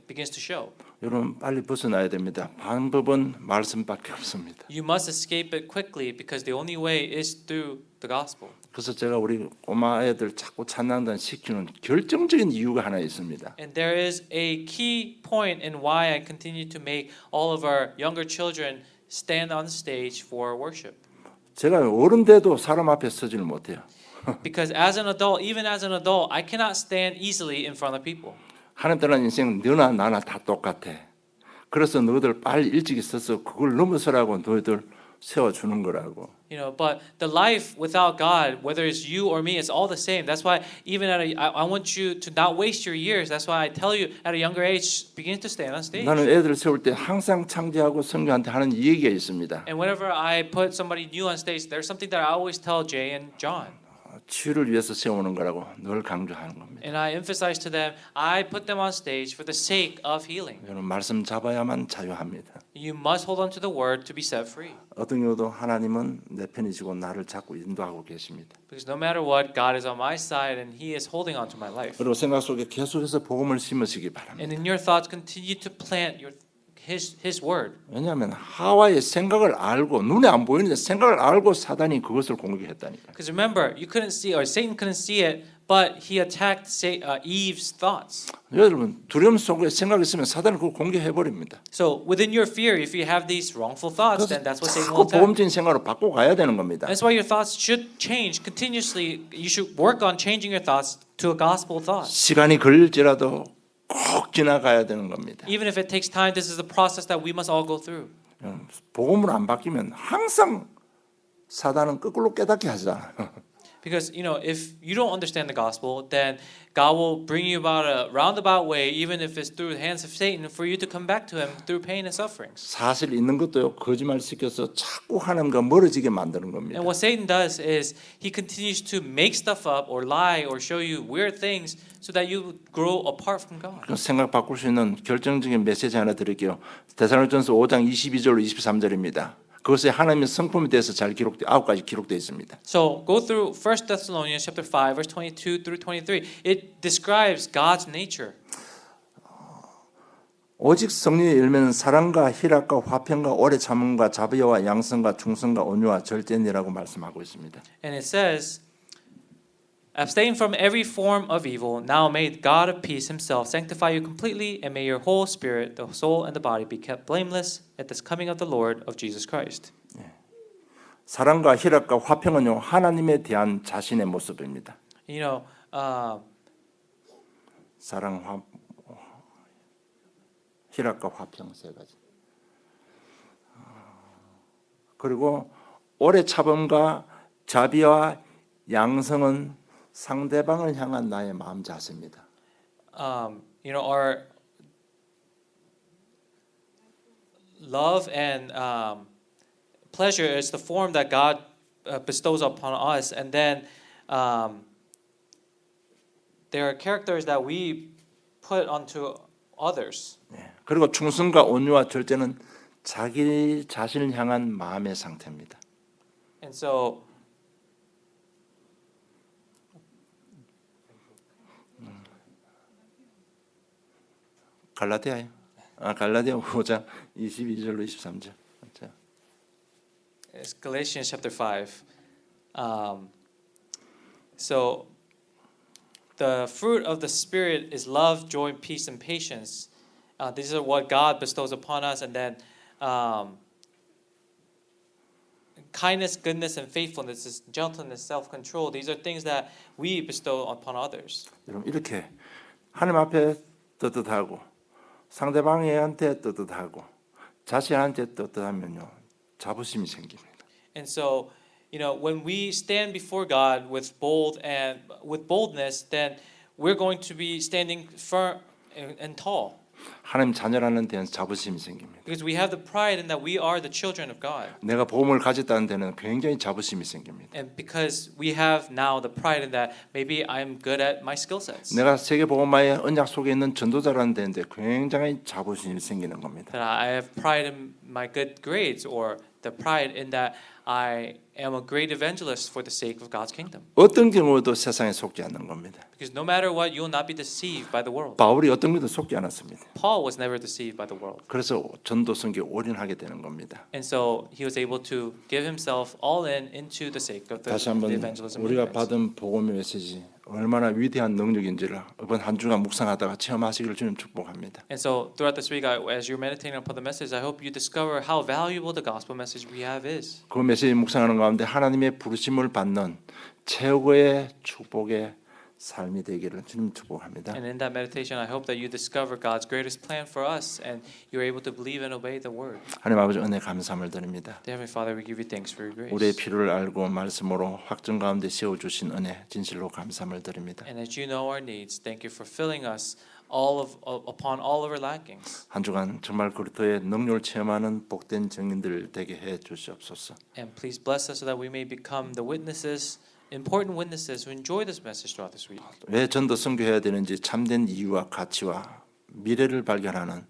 begins to show. 여러분 빨리 벗어나야 됩니다. 방법은 말씀밖에 없습니다. You must escape it quickly because the only way is through the gospel. 그래서 제가 우리 꼬마 애들 자꾸 찬양단 시키는 결정적인 이유가 하나 있습니다. And there is a key point in why I continue to make all of our younger children stand on stage for worship. 제가 어른 돼도 사람 앞에 서지를 못해요. Because as an adult, even as an adult, I cannot stand easily in front of people. 하나님 따라는 인생 너나 나나 다 똑같아. 그래서 너희들 빨리 일찍 있어서 그걸 넘어서라고 너희들 세워주는 거라고. You know, but the life without God, whether it's you or me, it's all the same. That's why even I want you to not waste your years. That's why I tell you at a younger age, begin to stand on stage. 나는 애들 세울 때 항상 창재하고 성경한테 하는 이 얘기가 있습니다. And whenever I put somebody new on stage, there's something that I always tell Jay and John. 치유를 위해서 세우는 거라고 늘 강조하는 겁니다. And I emphasize to them, I put them on stage for the sake of healing. 여러분 말씀 잡아야만 자유합니다. You must hold on to the word to be set free. 어떤 경우도 하나님은 내 편이시고 나를 자꾸 인도하고 계십니다. Because no matter what, God is on my side and He is holding on to my life. 그리고 생각 속에 계속해서 복음을 심으시기 바랍니다. And in your thoughts, continue to plant His word. 왜냐하면 하와의 생각을 알고 눈에 안 보이는데 생각을 알고 사단이 그것을 공격했다니까. Because remember, you couldn't see, or Satan couldn't see it, but he attacked Eve's thoughts. 여러분 두려움 속에 생각이 있으면 사단은 그걸 공격해 버립니다. So within your fear, if you have these wrongful thoughts, then that's what Satan 자꾸 will attack. 복음적인 생각으로 바꿔 가야 되는 겁니다. That's why your thoughts should change continuously. You should work on changing your thoughts to a gospel thought. 시간이 걸릴지라도 꼭 지나가야 되는 겁니다. Even if it takes time, this is a process that we must all go through. 복음으로 안 바뀌면 항상 사단은 거꾸로 깨닫게 하잖아. Because if you don't understand the gospel, then God will bring you about a roundabout way, even if it's through the hands of Satan, for you to come back to Him through pain and sufferings. 사실 있는 것도요 거짓말 시켜서 자꾸 하나님과 멀어지게 만드는 겁니다. And what Satan does is he continues to make stuff up or lie or show you weird things so that you grow apart from God. 그 생각 바꿀 수 있는 결정적인 메시지 하나 드릴게요. 데살로니가전서 5장 22절로 23절입니다. 그것에 하나님의 성품에 대해서 잘 기록돼 9가지 기록되어 있습니다. So go through 1 Thessalonians chapter 5 verse 22 through 23. It describes God's nature. 오직 성령의 열매는 사랑과 희락과 화평과 오래 참음과 자비와 양성과 충성과 온유와 절제니라고 말씀하고 있습니다. And it says, abstain from every form of evil. Now may God of peace Himself sanctify you completely, and may your whole spirit, the soul, and the body be kept blameless at the coming of the Lord of Jesus Christ. 사랑과 희락과 화평은요 하나님에 대한 자신의 모습입니다. 사랑, 희락과 화평 세 가지. 그리고 오래 참음과 자비와 양성은 상대방을 향한 나의 마음 자세입니다. Our love and pleasure is the form that God bestows upon us, and then there are characters that we put onto others. 그리고 충성과 온유와 절제는 자기 자신을 향한 마음의 상태입니다. And so 갈라디아 5장 22절로 23절. it's Galatians chapter 5. So the fruit of the Spirit is love, joy, peace, and patience. These are what God bestows upon us, and then kindness, goodness, and faithfulness, gentleness, self-control. These are things that we bestow upon others. 여러분 이렇게 하나님 앞에 떳떳하고 상대방한테 떳떳하고 자신한테 떳떳하면요 자부심이 생깁니다. And so, when we stand before God with boldness, then we're going to be standing firm and tall. 하나님 자녀라는 데는 자부심이 생깁니다. Because we have the pride in that we are the children of God. 내가 복음을 가졌다는 데는 굉장히 자부심이 생깁니다. And because we have now the pride in that maybe I'm good at my skill sets. 내가 세계 복음화의 언약 속에 있는 전도자라는 데인데 굉장히 자부심이 생기는 겁니다. That I have pride in my good grades, or the pride in that I am a great evangelist for the sake of God's kingdom. 어떤 경우도 세상에 속지 않는 겁니다. Because no matter what, you will not be deceived by the world. 바울이 어떤 것도 속지 않았습니다. Paul was never deceived by the world. 그래서 전도 선교에 올인하게 되는 겁니다. And so he was able to give himself all in into the sake of the 다시 한번 evangelism. 우리가 movement. 받은 복음의 메시지 얼마나 위대한 능력인지를 이번 한 주간 묵상하다가 체험하시기를 주님 축복합니다. And so throughout this week, as you're meditating upon the message, I hope you discover how valuable the gospel message we have is. 그 메시지 묵상하는 가운데 하나님의 부르심을 받는 최고의 축복의 삶이 되기를 주님 축복합니다. And in that meditation, I hope that you discover God's greatest plan for us and you're able to believe and obey the word. 하나님 아버지 은혜 감사함을 드립니다. Dear Heavenly Father, we give you thanks for your grace. 우리의 필요를 알고 말씀으로 확정 가운데 세워주신 은혜 진실로 감사함을 드립니다. And as you know our needs, thank you for filling us upon all of our lackings. 한 주간 정말 그리스도의 능력을 체험하는 복된 증인들 되게 해 주시옵소서. And please bless us so that we may become the witnesses, important witnesses who enjoy this message throughout this week. 왜 전도 선교해야 되는지 참된 이유와 가치와 미래를 발견하는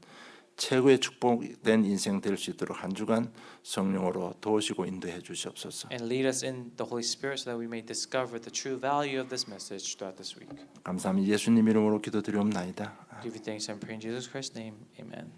최고의 축복된 인생 될 수 있도록 한 주간 성령으로 도우시고 인도해 주시옵소서. And lead us in the Holy Spirit so that we may discover the true value of this message throughout this week. 감사합니다. 예수님 이름으로 기도드리옵나이다. Give you thanks and pray in Jesus Christ's name. Amen.